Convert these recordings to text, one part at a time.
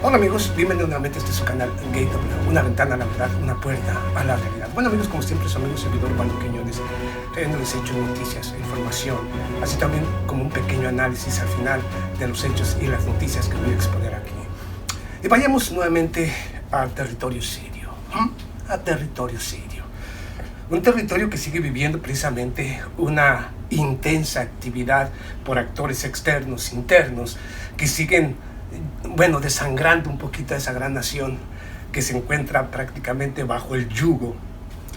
Hola amigos, bienvenidos nuevamente a este su canal Gateway, una ventana a la verdad, una puerta a la realidad. Bueno amigos, como siempre, su amigo servidor Urbano Quiñones, trayéndoles hechos, noticias, información, así también como un pequeño análisis al final de los hechos y las noticias que voy a exponer aquí. Y vayamos nuevamente al territorio sirio, a territorio sirio. Un territorio que sigue viviendo precisamente una intensa actividad por actores externos, internos, que siguen desangrando un poquito a esa gran nación que se encuentra prácticamente bajo el yugo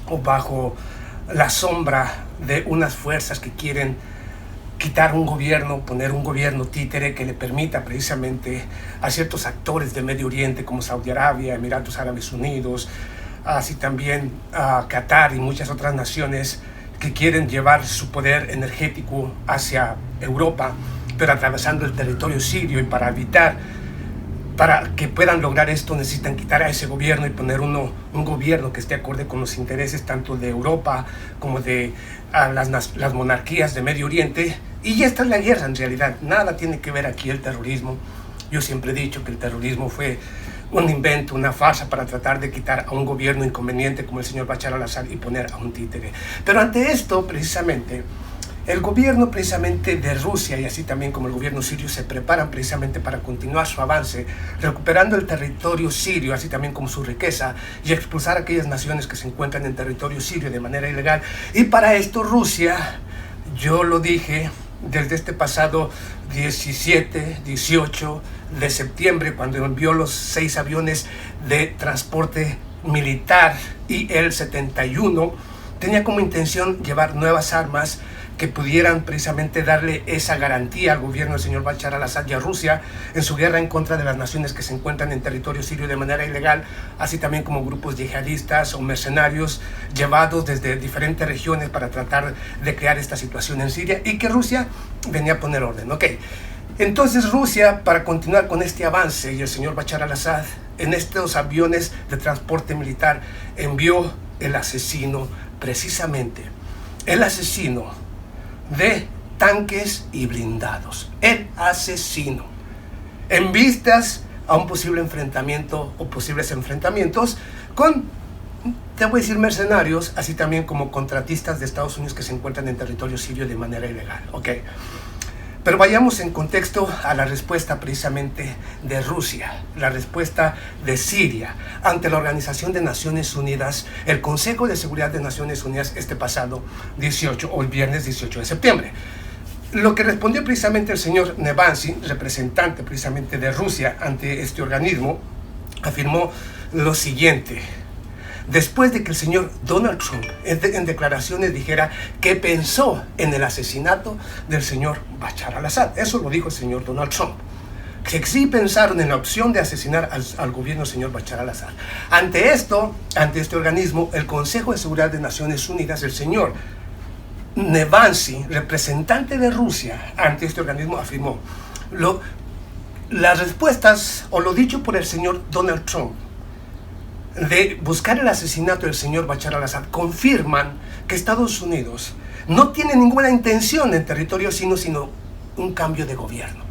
o bajo la sombra de unas fuerzas que quieren quitar un gobierno, poner un gobierno títere que le permita precisamente a ciertos actores de Medio Oriente como Saudi Arabia, Emiratos Árabes Unidos, así también a Qatar y muchas otras naciones que quieren llevar su poder energético hacia Europa, pero atravesando el territorio sirio, y para que puedan lograr esto necesitan quitar a ese gobierno y poner un gobierno que esté acorde con los intereses tanto de Europa como de las monarquías de Medio Oriente. Y esta es la guerra en realidad, nada tiene que ver aquí el terrorismo. Yo siempre he dicho que el terrorismo fue un invento, una farsa para tratar de quitar a un gobierno inconveniente como el señor Bashar al-Assad y poner a un títere. Pero ante esto, precisamente, el gobierno precisamente de Rusia y así también como el gobierno sirio se preparan precisamente para continuar su avance, recuperando el territorio sirio, así también como su riqueza, y expulsar a aquellas naciones que se encuentran en territorio sirio de manera ilegal. Y para esto Rusia, yo lo dije desde este pasado 17, 18 de septiembre, cuando envió los 6 aviones de transporte militar IL-71, tenía como intención llevar nuevas armas que pudieran precisamente darle esa garantía al gobierno del señor Bashar al-Assad y a Rusia en su guerra en contra de las naciones que se encuentran en territorio sirio de manera ilegal, así también como grupos yihadistas o mercenarios llevados desde diferentes regiones para tratar de crear esta situación en Siria, y que Rusia venía a poner orden. Entonces Rusia, para continuar con este avance, y el señor Bashar al-Assad en estos aviones de transporte militar envió el asesino, precisamente el asesino de tanques y blindados, el asesino, en vistas a un posible enfrentamiento o posibles enfrentamientos con, te voy a decir, mercenarios, así también como contratistas de Estados Unidos que se encuentran en territorio sirio de manera ilegal. Pero vayamos en contexto a la respuesta precisamente de Rusia, la respuesta de Siria ante la Organización de Naciones Unidas, el Consejo de Seguridad de Naciones Unidas este pasado 18 o el viernes 18 de septiembre. Lo que respondió precisamente el señor Nevansy, representante precisamente de Rusia ante este organismo, afirmó lo siguiente. Después de que el señor Donald Trump en declaraciones dijera que pensó en el asesinato del señor Bashar al-Assad. Eso lo dijo el señor Donald Trump. Que sí pensaron en la opción de asesinar al gobierno del señor Bashar al-Assad. Ante este organismo, el Consejo de Seguridad de Naciones Unidas, el señor Nevansy, representante de Rusia ante este organismo, afirmó las respuestas o lo dicho por el señor Donald Trump de buscar el asesinato del señor Bashar al-Assad confirman que Estados Unidos no tiene ninguna intención en territorio sino un cambio de gobierno.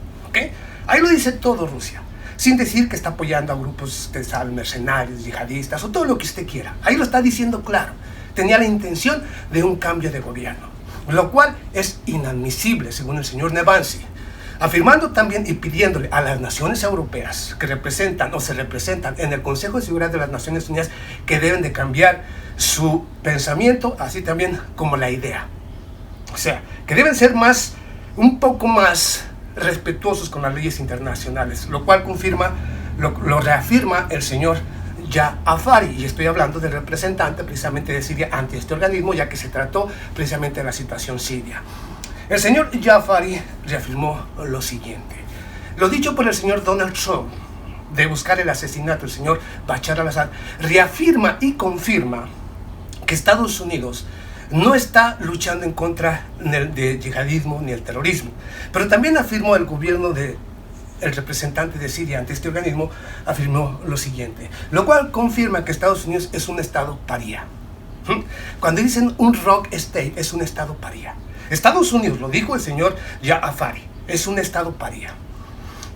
Ahí lo dice todo Rusia, sin decir que está apoyando a grupos de mercenarios, yihadistas o todo lo que usted quiera. Ahí lo está diciendo claro. Tenía la intención de un cambio de gobierno, lo cual es inadmisible según el señor Nevansy, afirmando también y pidiéndole a las naciones europeas que representan o se representan en el Consejo de Seguridad de las Naciones Unidas que deben de cambiar su pensamiento, así también como la idea. O sea, que deben ser un poco más respetuosos con las leyes internacionales, lo cual lo reafirma el señor Jafari, y estoy hablando del representante precisamente de Siria ante este organismo, ya que se trató precisamente de la situación siria. El señor Jafari reafirmó lo siguiente. Lo dicho por el señor Donald Trump de buscar el asesinato del señor Bashar al-Assad reafirma y confirma que Estados Unidos no está luchando en contra del yihadismo ni el terrorismo. Pero también afirmó el gobierno el representante de Siria ante este organismo, afirmó lo siguiente, lo cual confirma que Estados Unidos es un estado paria. Cuando dicen un rogue state, es un estado paria. Estados Unidos, lo dijo el señor Jafari, es un estado paria.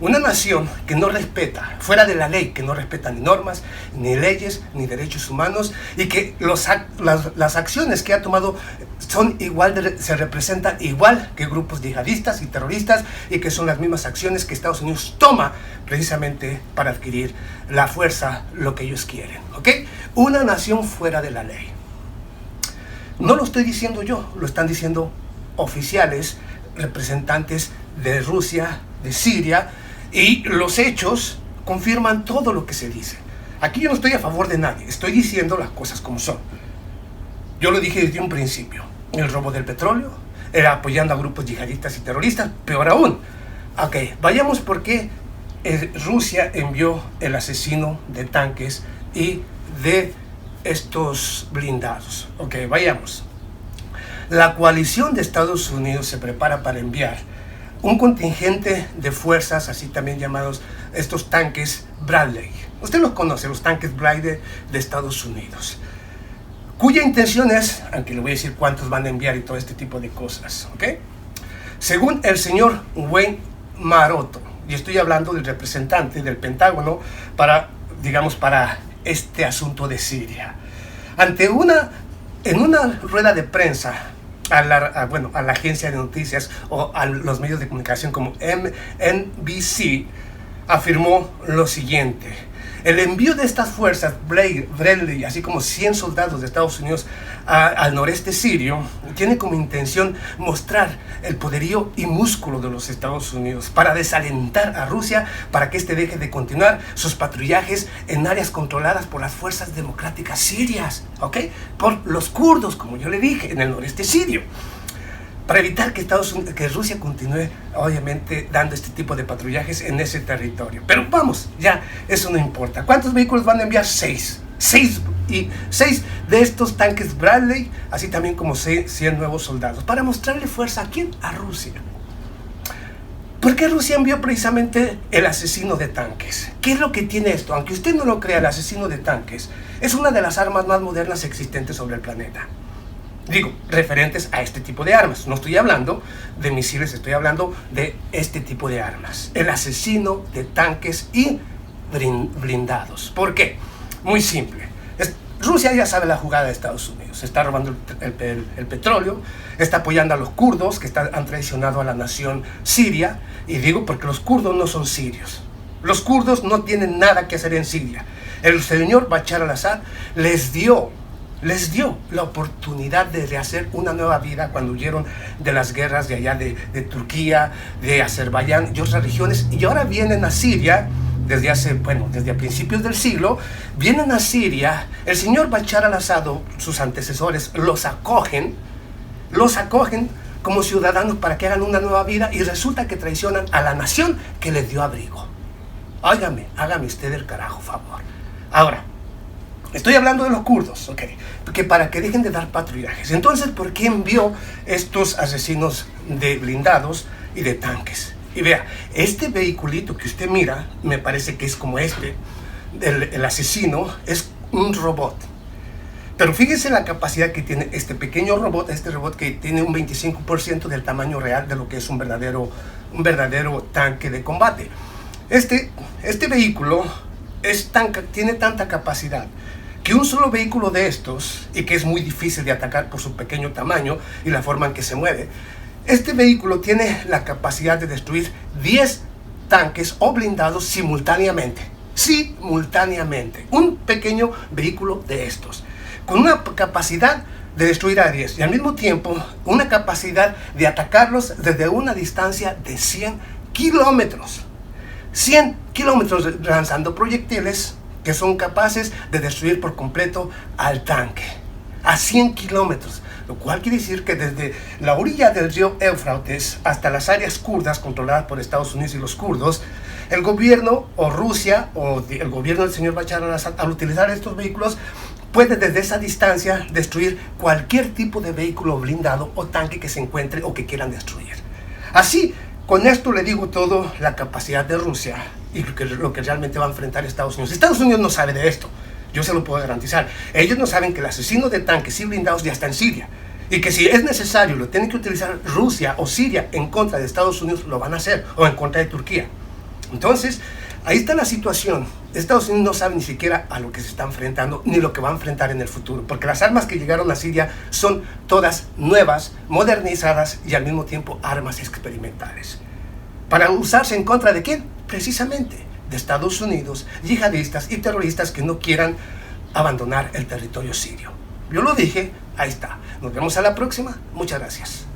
Una nación que no respeta, fuera de la ley, que no respeta ni normas, ni leyes, ni derechos humanos, y que las acciones que ha tomado son se representan igual que grupos yihadistas y terroristas, y que son las mismas acciones que Estados Unidos toma precisamente para adquirir la fuerza, lo que ellos quieren, ¿ok? Una nación fuera de la ley. No lo estoy diciendo yo, lo están diciendo oficiales, representantes de Rusia, de Siria, y los hechos confirman todo lo que se dice. Aquí yo no estoy a favor de nadie, estoy diciendo las cosas como son. Yo lo dije desde un principio, el robo del petróleo, era apoyando a grupos yihadistas y terroristas, peor aún. Ok, vayamos por qué Rusia envió el asesino de tanques y de estos blindados. Ok, vayamos. La coalición de Estados Unidos se prepara para enviar un contingente de fuerzas, así también llamados estos tanques Bradley. Usted los conoce, los tanques Bradley de Estados Unidos, cuya intención es, aunque le voy a decir cuántos van a enviar y todo este tipo de cosas, ¿ok? Según el señor Wayne Maroto, y estoy hablando del representante del Pentágono para este asunto de Siria, en una rueda de prensa a la agencia de noticias o a los medios de comunicación como NBC, afirmó lo siguiente: el envío de estas fuerzas Bradley, así como 100 soldados de Estados Unidos al noreste sirio, tiene como intención mostrar el poderío y músculo de los Estados Unidos para desalentar a Rusia, para que éste deje de continuar sus patrullajes en áreas controladas por las fuerzas democráticas sirias, ¿ok? Por los kurdos, como yo le dije, en el noreste sirio, para evitar que Rusia continúe, obviamente, dando este tipo de patrullajes en ese territorio. Pero vamos, ya, eso no importa. ¿Cuántos vehículos van a enviar? 6. 6 de estos tanques Bradley, así también como 100 nuevos soldados, para mostrarle fuerza. ¿A quién? A Rusia. ¿Por qué Rusia envió precisamente el asesino de tanques? ¿Qué es lo que tiene esto? Aunque usted no lo crea, el asesino de tanques es una de las armas más modernas existentes sobre el planeta. Digo, referentes a este tipo de armas. No estoy hablando de misiles, estoy hablando de este tipo de armas. El asesino de tanques y blindados. ¿Por qué? Muy simple. Rusia ya sabe la jugada de Estados Unidos. Está robando el petróleo, está apoyando a los kurdos que han traicionado a la nación siria. Y digo porque los kurdos no son sirios. Los kurdos no tienen nada que hacer en Siria. El señor Bashar al-Assad les dio la oportunidad de rehacer una nueva vida cuando huyeron de las guerras de allá de Turquía, de Azerbaiyán y otras regiones, y ahora vienen a Siria desde principios del siglo, vienen a Siria. El señor Bashar al-Assad, sus antecesores, los acogen como ciudadanos para que hagan una nueva vida, y resulta que traicionan a la nación que les dio abrigo. Hágame usted el carajo favor. Ahora, estoy hablando de los kurdos, ¿ok? Porque para que dejen de dar patrullajes. Entonces, ¿por qué envió estos asesinos de blindados y de tanques? Y vea, este vehiculito que usted mira, me parece que es como el asesino, es un robot. Pero fíjese la capacidad que tiene este pequeño robot, este robot que tiene un 25% del tamaño real de lo que es un verdadero tanque de combate. Este vehículo tiene tanta capacidad que un solo vehículo de estos, y que es muy difícil de atacar por su pequeño tamaño y la forma en que se mueve, este vehículo tiene la capacidad de destruir 10 tanques o blindados simultáneamente. Un pequeño vehículo de estos, con una capacidad de destruir a 10 y al mismo tiempo una capacidad de atacarlos desde una distancia de 100 kilómetros. 100 kilómetros lanzando proyectiles que son capaces de destruir por completo al tanque. A 100 kilómetros. Lo cual quiere decir que desde la orilla del río Éufrates hasta las áreas kurdas controladas por Estados Unidos y los kurdos, el gobierno o Rusia o el gobierno del señor Bashar al-Assad, al utilizar estos vehículos, puede desde esa distancia destruir cualquier tipo de vehículo blindado o tanque que se encuentre o que quieran destruir. Así, con esto le digo todo, la capacidad de Rusia y lo que realmente va a enfrentar Estados Unidos. Estados Unidos no sabe de esto. Yo se lo puedo garantizar. Ellos no saben que el asesino de tanques y blindados ya está en Siria. Y que si es necesario, lo tienen que utilizar Rusia o Siria en contra de Estados Unidos, lo van a hacer. O en contra de Turquía. Entonces, ahí está la situación. Estados Unidos no sabe ni siquiera a lo que se está enfrentando, ni lo que va a enfrentar en el futuro. Porque las armas que llegaron a Siria son todas nuevas, modernizadas y al mismo tiempo armas experimentales. ¿Para usarse en contra de quién? Precisamente de Estados Unidos, yihadistas y terroristas que no quieran abandonar el territorio sirio. Yo lo dije, ahí está. Nos vemos a la próxima. Muchas gracias.